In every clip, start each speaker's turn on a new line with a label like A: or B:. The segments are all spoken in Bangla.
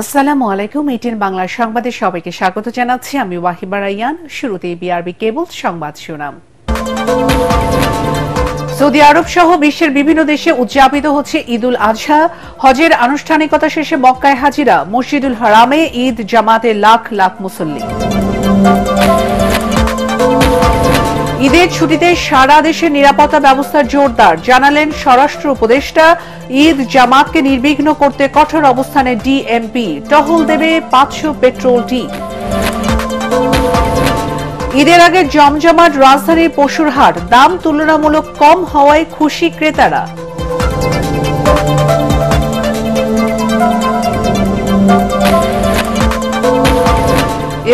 A: আসসালামু আলাইকুম। এটিএন বাংলার সংবাদে সবাইকে স্বাগত জানাচ্ছি। আমি ওয়াহিবা রাইয়ান। শুরুতেই বিআরবি কেবল সংবাদ শিরোনাম। সৌদি আরব সহ বিশ্বের বিভিন্ন দেশে উদযাপিত হচ্ছে ঈদুল আজহা। হজের আনুষ্ঠানিকতা শেষে মক্কায় হাজিরা। মসজিদুল হারামে ঈদ জামাতে লাখ লাখ মুসল্লি। ঈদের ছুটিতে সারা দেশে নিরাপত্তা ব্যবস্থা জোরদার, জানালেন স্বরাষ্ট্র উপদেষ্টা। ঈদ জামাতকে নির্বিঘ্ন করতে কঠোর অবস্থানে ডিএমপি, টহল দেবে 500 পেট্রোল টিম। ঈদের আগে জমজমাট রাজধানীর পশুর হাট, দাম তুলনামূলক কম হওয়ায় খুশি ক্রেতারা।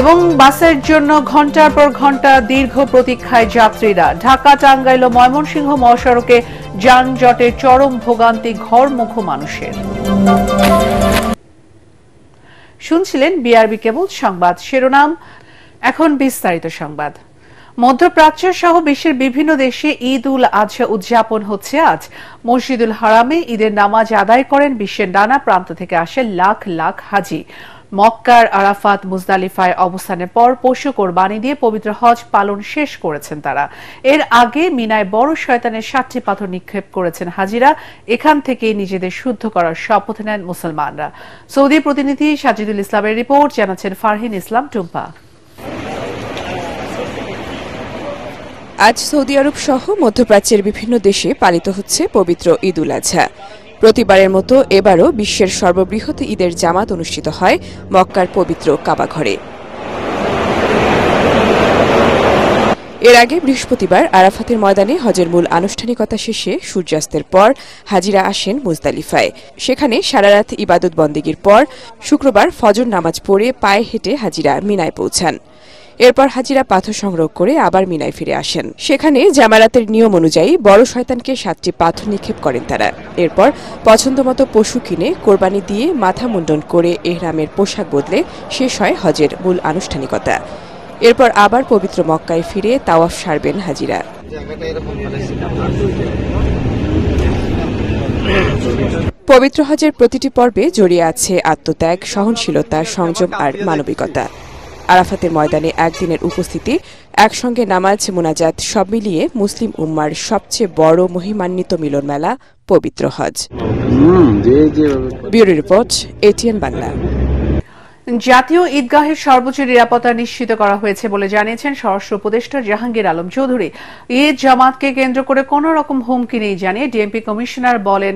A: এবং বাসের জন্য ঘন্টার পর ঘন্টা দীর্ঘ প্রতীক্ষায় যাত্রীরা। ঢাকা টাঙ্গাইল ও ময়মনসিংহ মহাসড়কে যানজটে চরম ভোগান্তি ঘরমুখো মানুষের। শুনছিলেন বিআরবি কেবল সংবাদ শিরোনাম, এখন বিস্তারিত সংবাদ। মধ্যপ্রাচ্য সহ বিশ্বের বিভিন্ন দেশে ঈদ উল আজহা উদযাপন হচ্ছে আজ। মসজিদুল হারামে ঈদের নামাজ আদায় করেন বিশ্বের নানা প্রান্ত থেকে আসে লাখ লাখ হাজি। মক্কার আরাফাত মুজদালিফায় অবস্থানের পর পশু কোরবানি দিয়ে পবিত্র হজ পালন শেষ করেছেন তারা। এর আগে মিনায় বড় শয়তানের 7টি পাথর নিক্ষেপ করেছেন হাজিরা। এখান থেকেই নিজেদের শুদ্ধ করার শপথ নেন মুসলমানরা। সৌদি প্রতিনিধি সাজিদুল ইসলামের রিপোর্ট, জানাচ্ছেন ফারহিন ইসলাম টুম্পা।
B: আজ সৌদি আরব সহ মধ্যপ্রাচ্যের বিভিন্ন দেশে পালিত হচ্ছে পবিত্র ঈদ উল আজহা। প্রতিবারের মতো এবারও বিশ্বের সর্ববৃহৎ ঈদের জামাত অনুষ্ঠিত হয় মক্কার পবিত্র কাবা ঘরে। এর আগে বৃহস্পতিবার আরাফাতের ময়দানে হজের মূল আনুষ্ঠানিকতা শেষে সূর্যাস্তের পর হাজিরা আসেন মুজদালিফায়। সেখানে সারারাত ইবাদত বন্দেগীর পর শুক্রবার ফজর নামাজ পড়ে পায়ে হেঁটে হাজিরা মিনায় পৌঁছান। এরপর হাজিরা পাথর সংগ্রহ করে আবার মিনায় ফিরে আসেন। সেখানে জামারাতের নিয়ম অনুযায়ী বড় শয়তানকে 7টি পাথর নিক্ষেপ করেন তারা। এরপর পছন্দমতো পশু কিনে কোরবানি দিয়ে মাথা মুন্ডন করে এহরামের পোশাক বদলে শেষ হয় হজের মূল আনুষ্ঠানিকতা। এরপর আবার পবিত্র মক্কায় ফিরে তাওয়াফ সারবেন হাজিরা। পবিত্র হজের প্রতিটি পর্বে জড়িয়ে আছে আত্মত্যাগ, সহনশীলতা, সংযম আর মানবিকতা। আরাফাতের ময়দানে একদিনের উপস্থিতি, একসঙ্গে নামাজ, মুনাজাত সব মিলিয়ে মুসলিম উম্মার সবচেয়ে বড় মহিমান্বিত মিলন মেলা পবিত্র হজ। Bureau report, ATN Bangla.
A: জাতীয় ঈদগাহের সর্বোচ্চ নিরাপত্তা নিশ্চিত করা হয়েছে বলে জানিয়েছেন স্বরাষ্ট্র উপদেষ্টা জাহাঙ্গীর আলম চৌধুরী। ঈদ জামাতকে কেন্দ্র করে কোন রকম হুমকি নেই জানিয়ে ডিএমপি কমিশনার বলেন,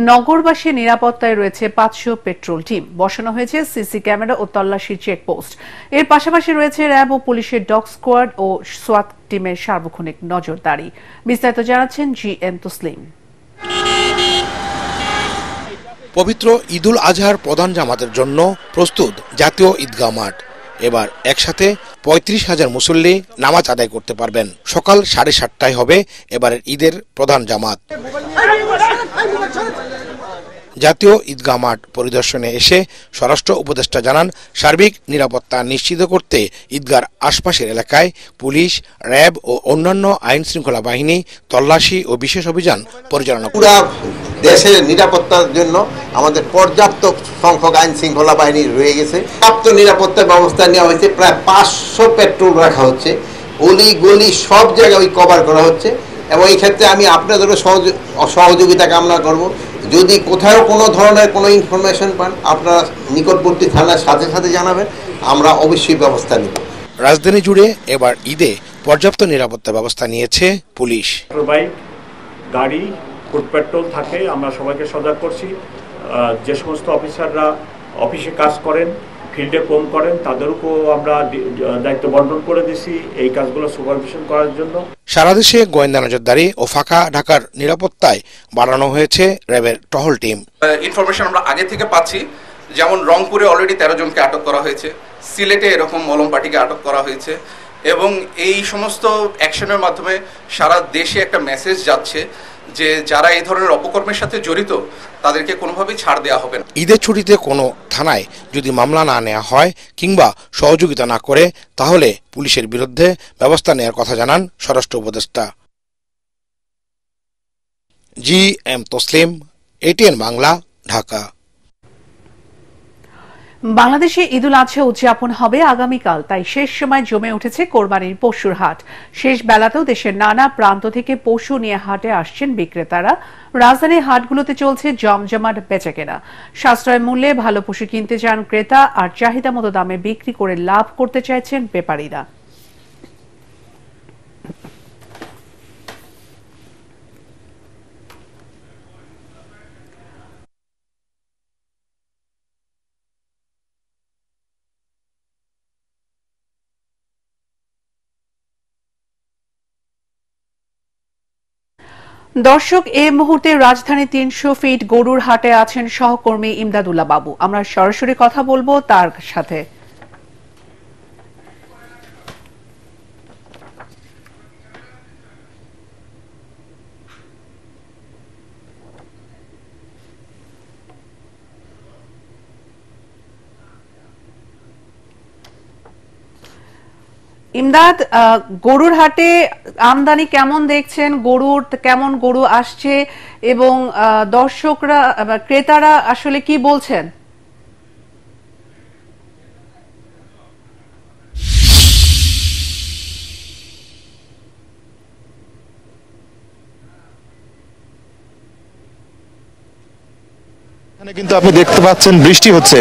A: নগরবাসীর নিরাপত্তায় রয়েছে 500 পেট্রোল টিম, বসানো হয়েছে সিসি ক্যামেরা ও তল্লাশি চেকপোস্ট। এর পাশাপাশি রয়েছে র্যাব ও পুলিশের ডগ স্কোয়াড ও সোয়াত টিমের সার্বক্ষণিক নজরদারি। বিস্তারিত জানাচ্ছেন জিএম তসলিম।
C: পবিত্র ঈদুল আজহার প্রধান জামাতের জন্য প্রস্তুত জাতীয় ঈদগাহ মাঠ। এবার একসাথে 35,000 মুসল্লি নামাজ আদায় করতে পারবেন। সকাল 7:30টায় হবে এবারের ঈদের প্রধান জামাত। জাতীয় ঈদগাহ মাঠ পরিদর্শনে এসে স্বরাষ্ট্র উপদেষ্টা জানান, সার্বিক নিরাপত্তা নিশ্চিত করতে ঈদগাহর আশপাশের এলাকায় পুলিশ, র্যাব ও অন্যান্য আইন শৃঙ্খলা বাহিনী তল্লাশি ও বিশেষ অভিযান পরিচালনা করে।
D: দেশের নিরাপত্তার জন্য আমাদের পর্যাপ্ত সংখ্যক আইন শৃঙ্খলা বাহিনী রয়ে গেছে। পর্যাপ্ত নিরাপত্তা ব্যবস্থা নেওয়া হয়েছে। প্রায় 500 পেট্রোল রাখা হচ্ছে, অলি গলি সব জায়গায় কভার করা হচ্ছে। এবং এই ক্ষেত্রে আমি আপনাদেরও সহযোগিতা কামনা করব। যদি কোথাও কোনো ধরনের কোনো ইনফরমেশন পান, আপনারা নিকটবর্তী থানার সাথে সাথে জানাবেন, আমরা অবশ্যই ব্যবস্থা নেব।
C: রাজধানী জুড়ে এবার ঈদে পর্যাপ্ত নিরাপত্তা ব্যবস্থা নিয়েছে পুলিশ।
E: বাইক, গাড়ি, ফুড পেট্রোল থাকে। আমরা সবাইকে সজাগ করছি। যে সমস্ত অফিসাররা অফিসে কাজ করেন, ফিল্ডে কম করেন, তাদেরকেও আমরা দায়িত্ব বন্টন করে দিছি এই কাজগুলো সুপারভিশন করার জন্য।
C: সারা দেশে গোয়েন্দা নজরদারি ও ফাঁকা ঢাকার নিরাপত্তায় বাড়ানো হয়েছে র্যাবের টহল টিম।
F: ইনফরমেশন আমরা আগে থেকে পাচ্ছি, যেমন রংপুরে অলরেডি 13 জনকে আটক করা হয়েছে, সিলেটে এরকম মলম পার্টিকে আটক করা হয়েছে। এবং এই সমস্ত অ্যাকশনের মাধ্যমে সারা দেশে একটা মেসেজ যাচ্ছে যে যারা এই ধরনের অপকর্মের সাথে জড়িত তাদেরকে কোনোভাবেই ছাড় দেওয়া হবে না।
C: ঈদের ছুটিতে কোনো থানায় যদি মামলা না নেওয়া হয় কিংবা সহযোগিতা না করে, তাহলে পুলিশের বিরুদ্ধে ব্যবস্থা নেওয়ার কথা জানান স্বরাষ্ট্র উপদেষ্টা। GM Taslim, ATN Bangla, Dhaka.
A: বাংলাদেশে ঈদুল আজহা উদযাপন হবে আগামীকাল, তাই শেষ সময় জমে উঠেছে কোরবানির পশুর হাট। শেষ বেলাতেও দেশের নানা প্রান্ত থেকে পশু নিয়ে হাটে আসছেন বিক্রেতারা। রাজধানীর হাটগুলোতে চলছে জমজমাট বেচাকেনা। সাশ্রয় মূল্যে ভালো পশু কিনতে চান ক্রেতা, আর চাহিদা মতো দামে বিক্রি করে লাভ করতে চাইছেন ব্যাপারীরা। দর্শক, এই মুহূর্তে রাজধানী ৩০০ ফিট গরুর হাটে আছেন সহকর্মী ইমদাদুল্লাহ বাবু। আমরা সরাসরি কথা বলবো তার সাথে। ইমদাদ, গরুর হাটে আমদানি কেমন দেখছেন? কেমন গরু আসছে এবং দর্শকরা ক্রেতারা আসলে কি বলছেন?
G: কিন্তু আপনি দেখতে পাচ্ছেন বৃষ্টি হচ্ছে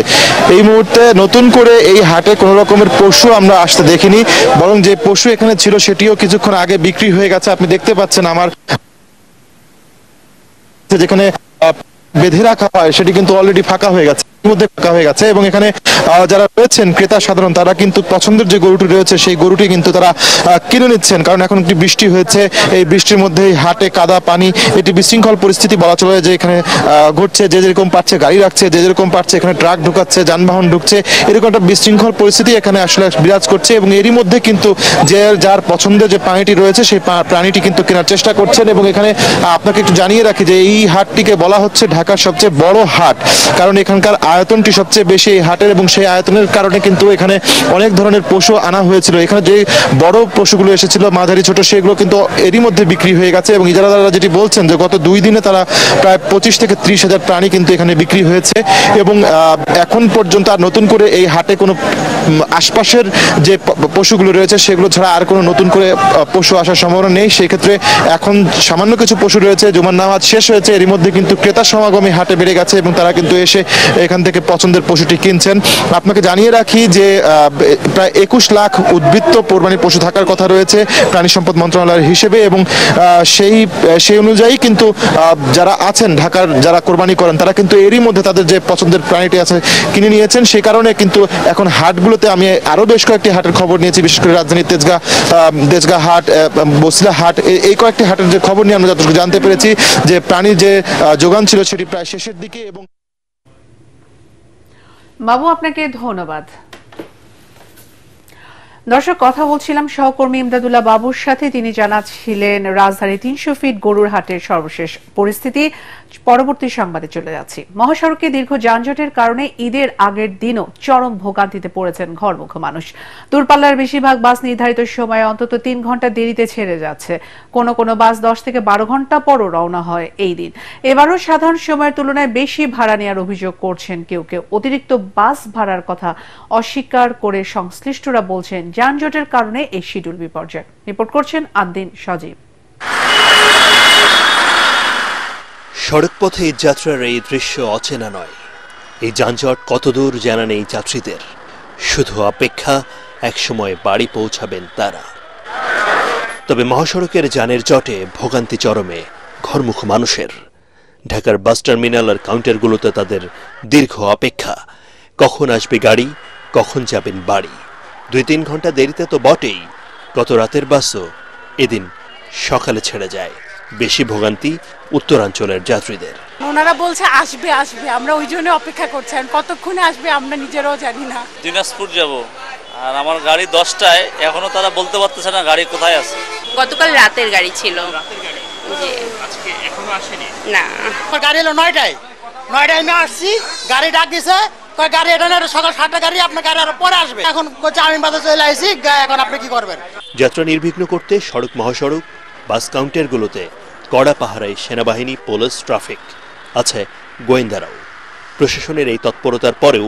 G: এই মুহূর্তে। নতুন করে এই হাটে কোনো রকমের পশু আমরা আসতে দেখিনি, বরং যে পশু এখানে ছিল সেটিও কিছুক্ষণ আগে বিক্রি হয়ে গেছে। আপনি দেখতে পাচ্ছেন আমার যেখানে বেঁধে রাখা হয় সেটি কিন্তু অলরেডি ফাঁকা হয়ে গেছে, মধ্যে ফাঁকা হয়ে গেছে। এবং এখানে যারা রয়েছেন ক্রেতা সাধারণ, তারা কিন্তু পছন্দের যে গরুটি রয়েছে সেই গরুটি কিন্তু তারা কিনে নিচ্ছেন, কারণ এখন একটি বৃষ্টি হয়েছে। এই বৃষ্টির মধ্যে হাটে কাদা পানি, এটি বিশৃঙ্খল পরিস্থিতি বলা চলে যে এখানে ঘটছে। যে যেরকম পারছে গাড়ি রাখছে, যে যেরকম পারছে এখানে ট্রাক ঢুকাচ্ছে, যানবাহন ঢুকছে, এরকম একটা বিশৃঙ্খল পরিস্থিতি এখানে আসলে বিরাজ করছে। এবং এরই মধ্যে কিন্তু যার পছন্দের যে প্রাণীটি রয়েছে সেই প্রাণীটি কিন্তু কেনার চেষ্টা করছেন। এবং এখানে আপনাকে একটু জানিয়ে রাখি যে এই হাটটিকে বলা হচ্ছে ঢাকার সবচেয়ে বড় হাট, কারণ এখানকার আয়তনটি সবচেয়ে বেশি এই হাটের, এবং সেই আয়তনের কারণে কিন্তু এখানে অনেক ধরনের পশু আনা হয়েছিল। এখানে যে বড় পশুগুলো এসেছিল, মাঝারি ছোট, সেগুলো কিন্তু এরই মধ্যে বিক্রি হয়ে গেছে। এবং ইজারাদাররা যেটি বলছেন যে গত 2 দিনে তারা প্রায় 25 থেকে 30 হাজার প্রাণী কিন্তু এখানে বিক্রি হয়েছে। এবং এখন পর্যন্ত আর নতুন করে এই হাটে কোনো আশপাশের যে পশুগুলো রয়েছে সেগুলো ছাড়া আর কোনো নতুন করে পশু আসার সম্ভাবনা নেই। সেই ক্ষেত্রে এখন সামান্য কিছু পশু রয়েছে। জুমার নামাজ শেষ হয়েছে, এরই মধ্যে কিন্তু ক্রেতার সমাগমে হাটে বেড়ে গেছে এবং তারা কিন্তু এসে এখান থেকে পছন্দের পশুটি কিনছেন। আপনাকে জানিয়ে রাখি যে প্রায় 21 লাখ উদ্বৃত্ত কোরবানির পশু থাকার কথা রয়েছে প্রাণী সম্পদ মন্ত্রণালয়ের হিসেবে। এবং সেই অনুযায়ী কিন্তু যারা আছেন ঢাকার, যারা কোরবানি করেন, তারা কিন্তু এরই মধ্যে তাদের যে পছন্দের প্রাণীটি আছে কিনে নিয়েছেন। সেই কারণে কিন্তু এখন হাটগুলোতে আমি আরো বেশ কয়েকটি হাটের খবর নিয়েছি, বিশেষ করে রাজধানীর তেজগাঁ হাট, বসিলা হাট, এই কয়েকটি হাটের যে খবর নিয়ে আমরা যতটুকু জানতে পেরেছি যে প্রাণীর যে যোগান ছিল সেটি প্রায় শেষের দিকে। এবং
A: বাবু, আপনাকে ধন্যবাদ। দর্শক, কথা বলছিলাম সহকর্মী ইমদাদুল্লাহ বাবুর সাথে। তিনি জানাচ্ছিলেন রাজধানী ৩০০ ফিট গরুর হাটের সর্বশেষ পরিস্থিতি। পরবর্তী সংবাদে চলে যাচ্ছি। মহাসড়কে দীর্ঘ যানজটের কারণে ঈদের আগের দিনও চরম ভোগান্তিতে পড়েছেন ঘরমুখো মানুষ। দূরপাল্লার বেশিরভাগ বাস নির্ধারিত সময়ে অন্তত 3 ঘন্টা দেরিতে ছেড়ে যাচ্ছে। কোনো কোনো বাস 10 থেকে 12 ঘন্টা পরও রওনা হয় এই দিন। এবারও সাধারণ সময়ের তুলনায় বেশি ভাড়া নেওয়ার অভিযোগ করছেন কেউ কেউ। অতিরিক্ত বাস ভাড়ার কথা অস্বীকার করে সংশ্লিষ্টরা বলছেন যানজটের কারণে এই শিডিউল বিপর্যয়। রিপোর্ট করছেন আদ্দিন সজীব।
H: সড়কপথে যাত্রার এই দৃশ্য অচেনা নয়। এই যানজট কতদূর জানা নেই যাত্রীদের, শুধু অপেক্ষা একসময় বাড়ি পৌঁছাবেন তারা। তবে মহাসড়কের যানের জটে ভোগান্তি চরমে ঘরমুখো মানুষের। ঢাকার বাস টার্মিনাল আর কাউন্টারগুলোতে তাদের দীর্ঘ অপেক্ষা। কখন আসবে গাড়ি, কখন যাবেন বাড়ি। 2-3 ঘন্টা দেরিতে তো বটেই, গত রাতের বাসও এদিন সকালে ছেড়ে যায়। বেশি ভোগান্তি উত্তরাঞ্চলের যাত্রীদের।
I: ওনারা বলছে আসবে আসবে, আমরা ওই জন্য অপেক্ষা করছি। কতক্ষণে আসবে আমরা নিজেরাও জানি না।
J: দিনাজপুর যাব, আর আমার গাড়ি 10টায়, এখনো তারা বলতে পারতেছে না গাড়ি কোথায় আছে।
K: গতকাল রাতের গাড়ি ছিল।
J: আজকে এখনো আসেনি
K: না,
I: আমার গাড়ি এলো 9টায় আমি আসছি, গাড়ি ডাক দিছে, গাড়ি এটা না, সকাল 7টা গাড়ি, আপনার গাড়ি আরো পরে আসবে। এখন আমি বাজার চলে আসছি, এখন আপনি কি করবেন?
H: যাত্রা নির্বিঘ্ন করতে সড়ক, মহাসড়ক, বাস কাউন্টারগুলোতে কড়া পাহারায় সেনাবাহিনী, পুলিশ, ট্রাফিক, আছে গোয়েন্দারাও। প্রশাসনের এই তৎপরতার পরেও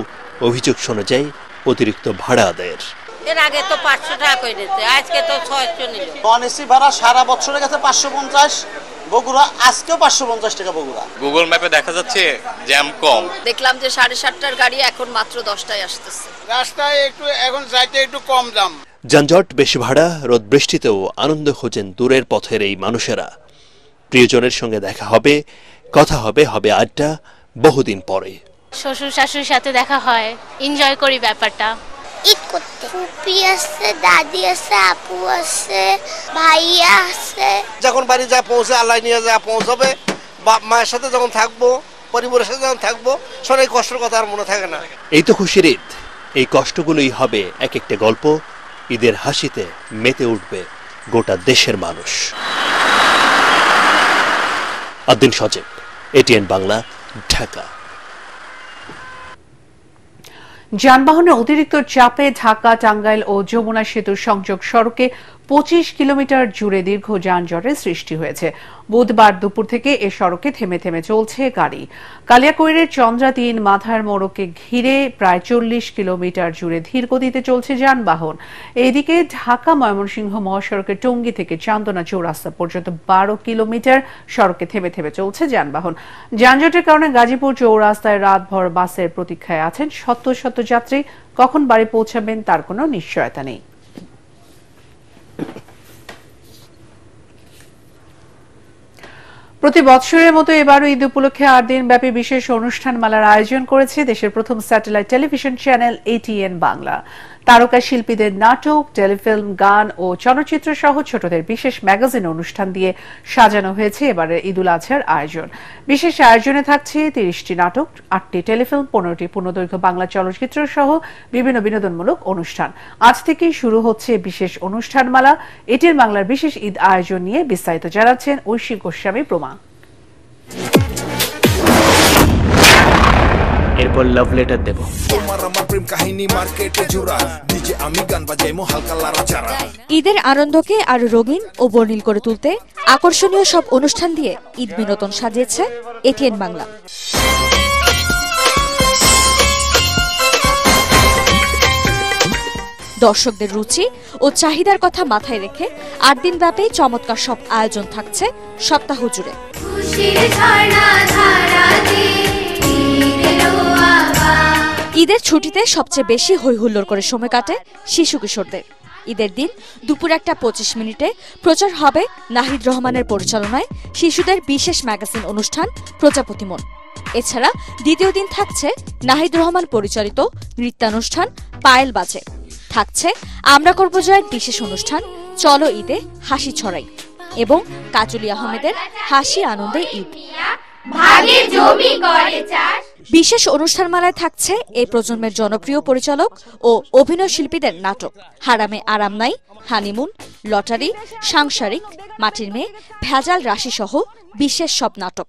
H: অভিযোগ শোনা যায় অতিরিক্ত ভাড়া আদায়ের।
L: এর আগে তো 500 টাকা করে দিতে, আজকে তো 600 নিল।
I: নন-এসি ভাড়া সারা বছরের কাছে 550, বগুড়া আজকেও 550 টাকা বগুড়া।
M: গুগল ম্যাপে দেখা যাচ্ছে জ্যাম কম।
K: দেখলাম যে 7:30টার গাড়ি এখন মাত্র 10টায় আসতেছে।
I: রাস্তায় একটু এখন যাইতে একটু কম দাম।
H: যানজট, বেশি ভাড়া, রোদ বৃষ্টিতেও আনন্দ খোঁজেন দূরের পথের এই মানুষেরা। প্রিয়জনের সঙ্গে দেখা হবে, কথা হবে আড্ডা বহুদিন পরে।
N: শ্বশুর শাশুড়ির সাথে দেখা হয়, এনজয় করি ব্যাপারটা।
O: ঈদ করতে ফুপি আছে, দাদি আছে, আপু আছে, ভাইয়া আছে।
P: যখন বাড়ি যা পৌঁছে আল্লাহ নিয়ে যা পৌঁছাবে, বাপ মায়ের সাথে যখন থাকবো, পরিবারের সাথে যখন থাকবো, সবাই কষ্টের কথা আর মনে থাকে না।
H: এই তো খুশির ঈদ। এই কষ্টগুলোই হবে এক একটা গল্প। ঈদের হাসিতে মেতে উঠবে গোটা দেশের মানুষ। আদ্দিন সজীব, এটিএন বাংলা, ঢাকা।
A: যানবাহনের অতিরিক্ত চাপে ঢাকা, টাঙ্গাইল ও যমুনা সেতুর সংযোগ সড়কে 25 কিলোমিটার জুড়ে দীর্ঘ যানজটের সৃষ্টি হয়েছে। বুধবার দুপুর থেকে এ সড়কে থেমে থেমে চলছে গাড়ি। কালিয়াকৈরের চন্দ্রা 3 মাথার মোড়কে ঘিরে প্রায় 40 কিলোমিটার জুড়ে ধীর গতিতে চলছে যানবাহন। এদিকে ঢাকা ময়মনসিংহ মহাসড়কের টঙ্গী থেকে চান্দনা চৌরাস্তা পর্যন্ত 12 কিলোমিটার সড়কে থেমে থেমে চলছে যানবাহন। যানজটের কারণে গাজীপুর চৌরাস্তায় রাতভর বাসের প্রতীক্ষায় আছেন শত শত যাত্রী। কখন বাড়ি পৌঁছাবেন তার কোনো নিশ্চয়তা নেই। প্রতি বছরের মতো এবারও ঈদ উপলক্ষে 8 দিন ব্যাপী বিশেষ অনুষ্ঠান মালার আয়োজন করেছে দেশের প্রথম satellite television channel ATN Bangla. তারকা শিল্পীদের নাটক, টেলিফিল্ম, গান ও চলচ্চিত্র সহ ছোটদের বিশেষ ম্যাগাজিন অনুষ্ঠান দিয়ে সাজানো হয়েছে এবারের ঈদুল আজহার আয়োজন। বিশেষ আয়োজনে থাকছে 30টি নাটক, 8টি টেলিফিল্ম, 15টি পূর্ণদৈর্ঘ্য বাংলা চলচ্চিত্র সহ বিভিন্ন বিনোদনমূলক অনুষ্ঠান। আজ থেকেই শুরু হচ্ছে বিশেষ অনুষ্ঠানমালা। এটিএন বাংলার বিশেষ ঈদ আয়োজন নিয়ে বিস্তারিত জানাচ্ছেন ঐশী গোস্বামী প্রমা।
Q: এরপর লাভ লেটার দেব।
R: ঈদের আনন্দকে আরো রঙিন ও বর্ণিল করে তুলতে আকর্ষণীয় সব অনুষ্ঠান দিয়ে ঈদ বিনোদন সাজিয়েছে এটিএন বাংলা। দর্শকদের রুচি ও চাহিদার কথা মাথায় রেখে 8 দিন ব্যাপী চমৎকার সব আয়োজন থাকছে সপ্তাহ জুড়ে। ঈদের ছুটিতে সবচেয়ে বেশি হইহুল্লোড় করে সময় কাটে শিশু কিশোরদের। ঈদের দিন দুপুর 1:25 প্রচার হবে নাহিদ রহমানের পরিচালনায় শিশুদের বিশেষ ম্যাগাজিন অনুষ্ঠান প্রজাপতি মন। এছাড়া দ্বিতীয় দিন থাকছে নাহিদ রহমান পরিচালিত নৃত্যানুষ্ঠান পায়েল বাজে। থাকছে আমরা করব জয়ের বিশেষ অনুষ্ঠান চলো ঈদে হাসি ছড়াই এবং কাজলি আহমেদের হাসি আনন্দে ঈদ। বিশেষ অনুষ্ঠানমালায় থাকছে এই প্রজন্মের জনপ্রিয় পরিচালক ও অভিনয় শিল্পীদের নাটক হারামে আরাম নাই, হানিমুন, লটারি, সাংসারিক, মাটির মেয়ে, ভেজাল রাশি সহ বিশেষ সব নাটক।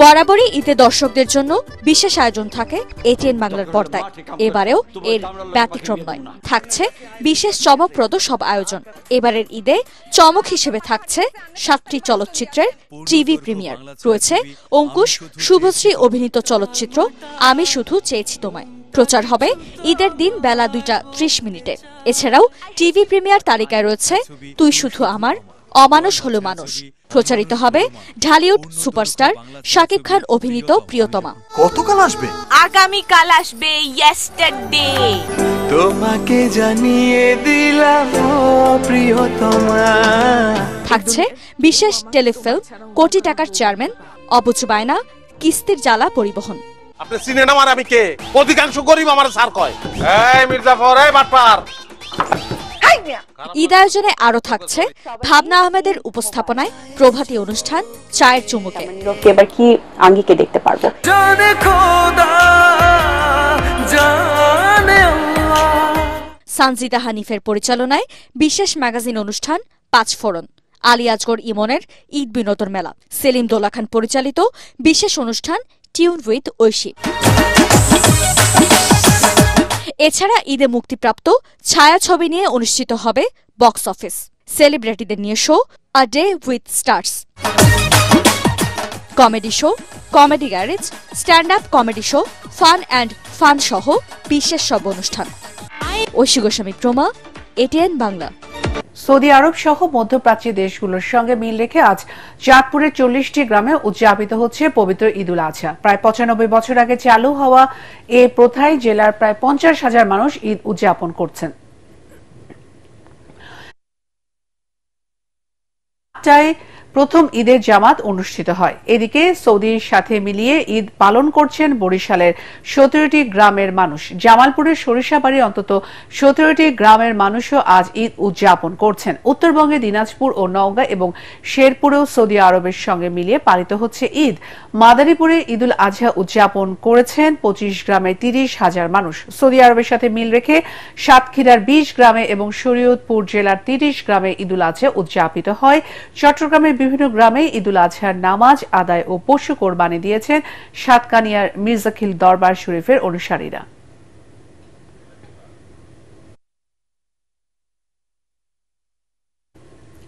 R: বরাবরই ঈদে দর্শকদের জন্য বিশেষ আয়োজন থাকে এটিএন বাংলার পর্দায়। এবারেও এর ব্যতিক্রম নয়, থাকছে বিশেষ চমকপ্রদ সব আয়োজন। এবারের ঈদে চমক হিসেবে থাকছে 7টি চলচ্চিত্রের টিভি প্রিমিয়ার। রয়েছে অঙ্কুশ শুভশ্রী অভিনীত চলচ্চিত্র আমি শুধু চেয়েছি তোমায়। প্রচার হবে ঈদের দিন বেলা 2:30। এছাড়াও টিভি প্রিমিয়ার তালিকায় রয়েছে তুই শুধু আমার, অমানুষ হলো মানুষ। প্রচারিত হবে ঢালিউড সুপারস্টার শাকিব খান অভিনীত প্রিয়তমা।
S: কতকাল আসবে?
K: আগামীকাল আসবে, ইয়েস্টারডে।
S: তোমাকে জানিয়ে দিলাম প্রিয়তমা।
R: থাকছে বিশেষ টেলিফিল্ম কোটি টাকার চেয়ারম্যান, অবুঝ বায়না, কিস্তির জ্বালা পরিবহন।
P: আপনি চিনেন আমার আমি কে? অধিকাংশ গরিব আমার স্যার কয়। এই মির্জাফর, এই বাটপার।
R: ঈদ আয়োজনে আরো থাকছে ভাবনা আহমেদের উপস্থাপনায় প্রভাতী অনুষ্ঠান চায়ের চুমুকে।
T: এবার কি আঙ্গিকে দেখতে পারবো?
R: সানজিদা হানিফের পরিচালনায় বিশেষ ম্যাগাজিন অনুষ্ঠান 5 ফোড়ন। আলী আজগর ইমনের ঈদ বিনোদন মেলা। সেলিম দোলা খান পরিচালিত বিশেষ অনুষ্ঠান টিউন উইথ ঐশী। এছাড়া ঈদে মুক্তিপ্রাপ্ত ছায়াছবি নিয়ে অনুষ্ঠিত হবে বক্স অফিস। সেলিব্রিটিদের নিয়ে show a day with stars. Comedy show, comedy garage, stand up comedy show, fun and fun সহ বিশেষ সব অনুষ্ঠান। ঐশী গোস্বামী প্রমা, এটিএন বাংলা।
A: সৌদি আরব সহ মধ্যপ্রাচ্যের দেশগুলোর সঙ্গে মিল রেখে আজ চাঁদপুরের 40টি গ্রামে উদযাপিত হচ্ছে পবিত্র ঈদ উল আজহা। প্রায় 95 বছর আগে চালু হওয়া এ প্রথায় জেলার প্রায় 50,000 মানুষ ঈদ উদযাপন করছেন। প্রথম ঈদের জামাত অনুষ্ঠিত হয়। এদিকে সৌদির সাথে মিলিয়ে ঈদ পালন করছেন বরিশালের 17টি গ্রামের মানুষ। জামালপুরের সরিষাবাড়ি অন্তত 17টি গ্রামের মানুষও আজ ঈদ উদযাপন করছেন। উত্তরবঙ্গে দিনাজপুর ও নওগাঁ এবং শেরপুরেও সৌদি আরবের সঙ্গে মিলিয়ে পালিত হচ্ছে ঈদ। মাদারীপুরে ঈদ উল আজহা উদযাপন করেছেন 25 গ্রামের 30,000 মানুষ। সৌদি আরবের সাথে মিল রেখে সাতক্ষীরার 20 গ্রামে এবং শরীয়তপুর জেলার 30 গ্রামে ঈদ উল আজহা উদযাপিত হয়। চট্টগ্রামের বিভিন্ন গ্রামে ঈদ উল আজহার নামাজ আদায় ও পশু কোরবানি দিয়েছেন সাতকানিয়ার মির্জাখিল দরবার শরীফের অনুসারীরা।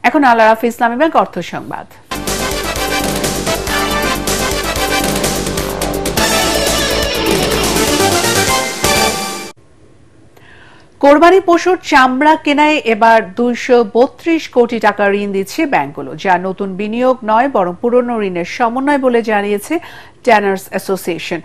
A: এখন আল আরাফা ইসলামী ব্যাংক অর্থ সংবাদ। কোরবানি পশুর চামড়া কেনায় এবার 232 কোটি টাকা ঋণ দিচ্ছে ব্যাংকগুলো, যা নতুন বিনিয়োগ নয় বরং পুরনো ঋণের সমন্বয় বলে জানিয়েছে ট্যানার্স অ্যাসোসিয়েশন।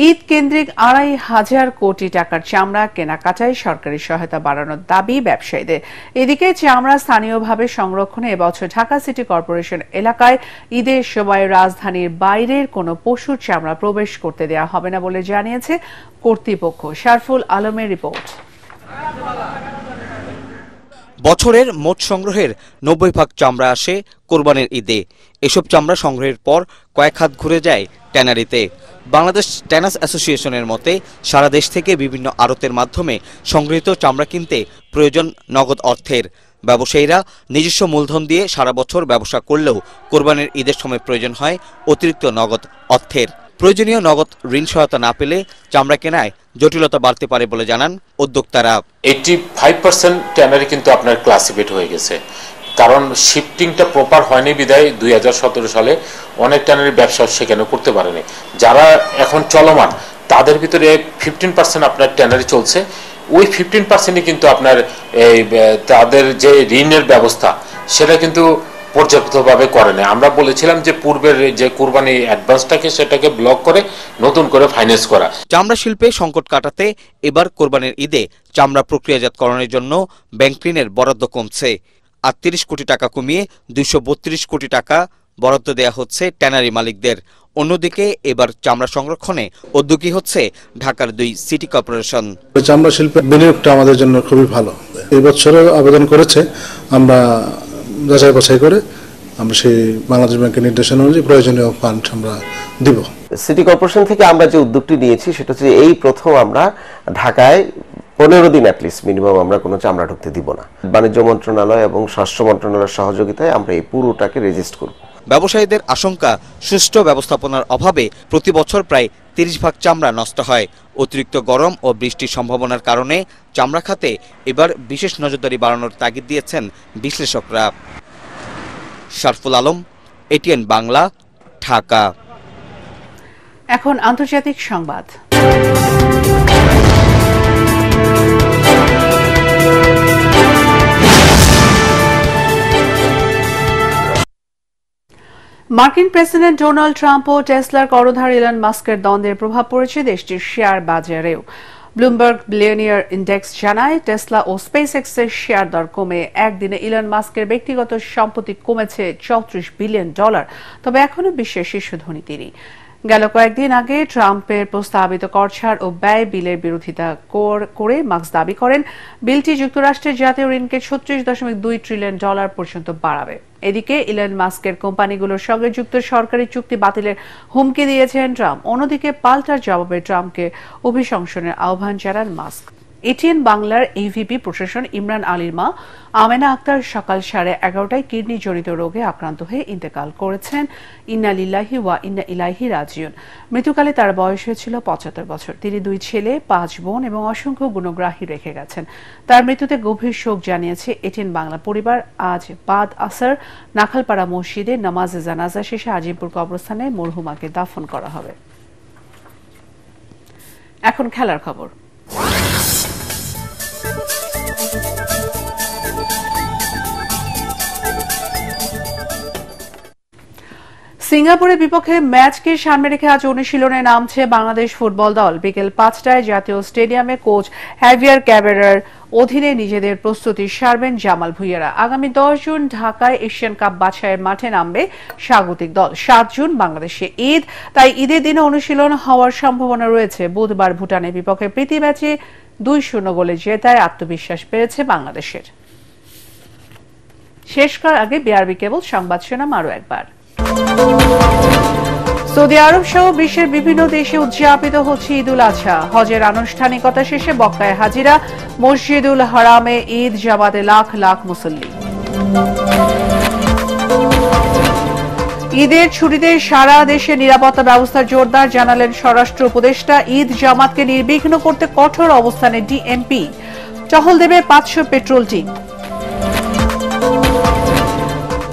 A: ঈদ কেন্দ্রিক 2,500 কোটি টাকার চামড়া কেনাকাটায় সরকারি সহায়তা বাড়ানোর দাবি ব্যবসায়ীদের। এদিকে চামড়া স্থানীয়ভাবে সংরক্ষণে এবছর ঢাকা সিটি কর্পোরেশন এলাকায় ঈদের সময় রাজধানীর বাইরের কোনো পশুর চামড়া প্রবেশ করতে দেওয়া হবে না বলে জানিয়েছে কর্তৃপক্ষ। শারফুল আলমের রিপোর্ট।
Q: বছরের মোট সংগ্রহের 90% চামড়া আসে কোরবানির ঈদে। এসব চামড়া সংগ্রহের পর কয়েক হাত ঘুরে যায় ট্যানারিতে। বাংলাদেশ ট্যানার্স অ্যাসোসিয়েশনের মতে সারা দেশ থেকে বিভিন্ন আড়তের মাধ্যমে সংগৃহীত চামড়া কিনতে প্রয়োজন নগদ অর্থের। ব্যবসায়ীরা নিজস্ব মূলধন দিয়ে সারা বছর ব্যবসা করলেও কোরবানির ঈদের সময় প্রয়োজন হয় অতিরিক্ত নগদ অর্থের। প্রয়োজনীয় নগদ ঋণ সহায়তা না পেলে চামড়া কেনায় জটিলতা বাড়তে পারে বলে জানান উদ্যোক্তারা।
U: 85% ট্যানারি কিন্তু আপনার ক্লাসিফাইড হয়ে গেছে, কারণ শিফটিংটা প্রপার হয়নি বিধায় 2017 সালে অনেক ট্যানারি ব্যবসা সেখানে করতে পারেনি। যারা এখন চলমান তাদের ভিতরে 15% আপনার ট্যানারি চলছে। ওই 15%ই কিন্তু আপনার এই তাদের যে ঋণের ব্যবস্থা সেটা কিন্তু পর্যাপ্তভাবে করে না। আমরা বলেছিলাম যে পূর্বের যে কুরবানি অ্যাডভান্সটাকে সেটাকে ব্লক করে নতুন করে ফাইন্যান্স করা।
Q: চামড়া শিল্পে সংকট কাটাতে এবার কোরবানির ঈদে চামড়া প্রক্রিয়াজাতকরণের জন্য ব্যাংক ঋণের বরাদ্দ কমছে। 38 কোটি টাকা কমিয়ে 232 কোটি টাকা বরাদ্দ দেয়া হচ্ছে ট্যানারি মালিকদের। অন্যদিকে এবার চামড়া সংরক্ষণে উদ্যোগী হচ্ছে ঢাকার 2 সিটি কর্পোরেশন।
V: চামড়া শিল্পের বিনিয়োগটা আমাদের জন্য খুবই ভালো। এই বছরে আবেদন করেছে, আমরা যাচাই বাছাই করে আমরা সেই বাংলাদেশ ব্যাংকের নির্দেশনা অনুযায়ী প্রয়োজনীয় ফান্ড আমরা দিব।
W: সিটি কর্পোরেশন থেকে আমরা যে উদ্যোগটি নিয়েছি সেটা হচ্ছে এই প্রথম আমরা ঢাকায় 15 দিন অ্যাটলিস্ট মিনিমাম আমরা কোনো চামড়া ঢুকতে দিব না। বাণিজ্য মন্ত্রণালয় এবং স্বাস্থ্য মন্ত্রণালয়ের সহযোগিতায় আমরা এই পুরোটাকে রেজিস্ট্রি করব।
Q: ব্যবসায়ীদের আশঙ্কা সুষ্ঠু ব্যবস্থাপনার অভাবে প্রতি বছর প্রায় 30% চামড়া নষ্ট হয়। অতিরিক্ত গরম ও বৃষ্টির সম্ভাবনার কারণে চামড়া খাতে এবার বিশেষ নজরদারি বাড়ানোর তাগিদ দিয়েছেন বিশ্লেষকরা। শারফুল আলম, এটিএন বাংলা, ঢাকা।
A: এখন আন্তর্জাতিক সংবাদ। মার্কিন প্রেসিডেন্ট ডোনাল্ড ট্রাম্প ও টেসলার কর্ণধার ইলন মাস্কের দ্বন্দ্বের প্রভাব পড়েছে দেশটির শেয়ার বাজারেও। ব্লুমবার্গ বিলিয়নিয়ার ইন্ডেক্স জানায় টেসলা ও স্পেসএক্সের শেয়ার দর কমে একদিনে ইলন মাস্কের ব্যক্তিগত সম্পত্তি কমেছে $34 বিলিয়ন। তবে এখনো বিশ্বের শীর্ষ ধনী তিনি। গেল কয়েকদিন আগে ট্রাম্পের প্রস্তাবিত কর ছাড় ও ব্যয় বিলের বিরোধিতা করে মাস্ক দাবি করেন বিলটি যুক্তরাষ্ট্রের জাতীয় ঋণকে $36.2 ট্রিলিয়ন পর্যন্ত বাড়াবে। এদিকে ইলন মাস্কের কোম্পানিগুলোর সঙ্গে যুক্ত সরকারি চুক্তি বাতিলের হুমকি দিয়েছেন ট্রাম্প। অন্যদিকে পাল্টার জবাবে ট্রাম্পকে অভিশংসনের আহ্বান জানান মাস্ক। এটিএন বাংলার এভিপি প্রশাসন ইমরান আলীর মা আমেনা আক্তার সকাল 11:30টায় কিডনি জনিত রোগে আক্রান্ত হয়ে ইন্তেকাল করেছেন। ইন্না লিল্লাহি ওয়া ইন্না ইলাইহি রাজিউন। মৃত্যুকালে তার বয়স হয়েছিল 75 বছর। তিনি 2 ছেলে, 5 বোন এবং অসংখ্য গুণগ্রাহী রেখে গেছেন। তার মৃত্যুতে গভীর শোক জানিয়েছে এটিএন বাংলা পরিবার। আজ বাদ আসর নাখালপাড়া মসজিদে নামাজে জানাজা শেষে আজিমপুর কবরস্থানে মরহুমাকে দাফন করা হবে। এখন খেলার খবর। সিঙ্গাপুরের বিপক্ষে ম্যাচকে সামনে রেখে আজ অনুশীলনে নামছে বাংলাদেশ ফুটবল দল। বিকেল 5টায় জাতীয় স্টেডিয়ামে কোচ হ্যাভিয়ার ক্যাবেরার অধীনে নিজেদের প্রস্তুতি সারবেন জামাল ভুঁইয়ারা। আগামী 10 জুন ঢাকায় এশিয়ান কাপ বাছাইয়ের মাঠে নামবে স্বাগতিক দল। 7 জুন বাংলাদেশে ঈদ, তাই ঈদের দিনে অনুশীলন হওয়ার সম্ভাবনা রয়েছে। বুধবার ভুটানের বিপক্ষে প্রীতি ম্যাচে 2-0 গোলে জেতায় আত্মবিশ্বাস বেড়েছে বাংলাদেশের। শেষ করার আগে বিআরবি কেবল সংবাদ শিরোনাম আরো একবার। সৌদি আরব সহ বিশ্বের বিভিন্ন দেশে উদযাপিত হচ্ছে ঈদ উল আজহা। হজের আনুষ্ঠানিকতা শেষে মক্কায় হাজিরা। মসজিদুল হারামে ঈদ জামাতে লাখ লাখ মুসল্লি। ঈদের ছুটিতে সারা দেশে নিরাপত্তা ব্যবস্থা জোরদার, জানালেন স্বরাষ্ট্র উপদেষ্টা। ঈদ জামাতকে নির্বিঘ্ন করতে কঠোর অবস্থানে ডিএমপি। টহল দেবে 500 পেট্রোল টিম।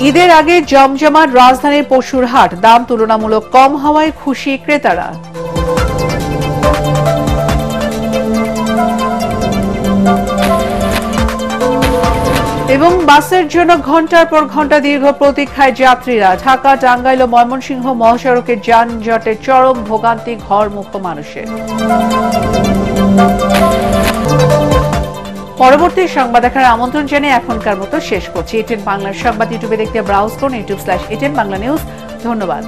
A: ঈদের আগে জমজমাট রাজধানীর পশুর হাট, দাম তুলনামূলক কম হওয়ায় খুশি ক্রেতারা। এবং বাসের জন্য ঘন্টার পর ঘন্টা দীর্ঘ প্রতীক্ষায় যাত্রীরা। ঢাকা, টাঙ্গাইল ও ময়মনসিংহ মহাসড়কের যানজটে চরম ভোগান্তি ঘরমুক্ত মানুষের। পরবর্তী সংবাদ দেখার আমন্ত্রণ জানিয়ে এখনকার মতো শেষ করছি। এটিএন বাংলার সংবাদ ইউটিউবে দেখতে ব্রাউজ করুন youtube/এটিএন বাংলা নিউজ। ধন্যবাদ।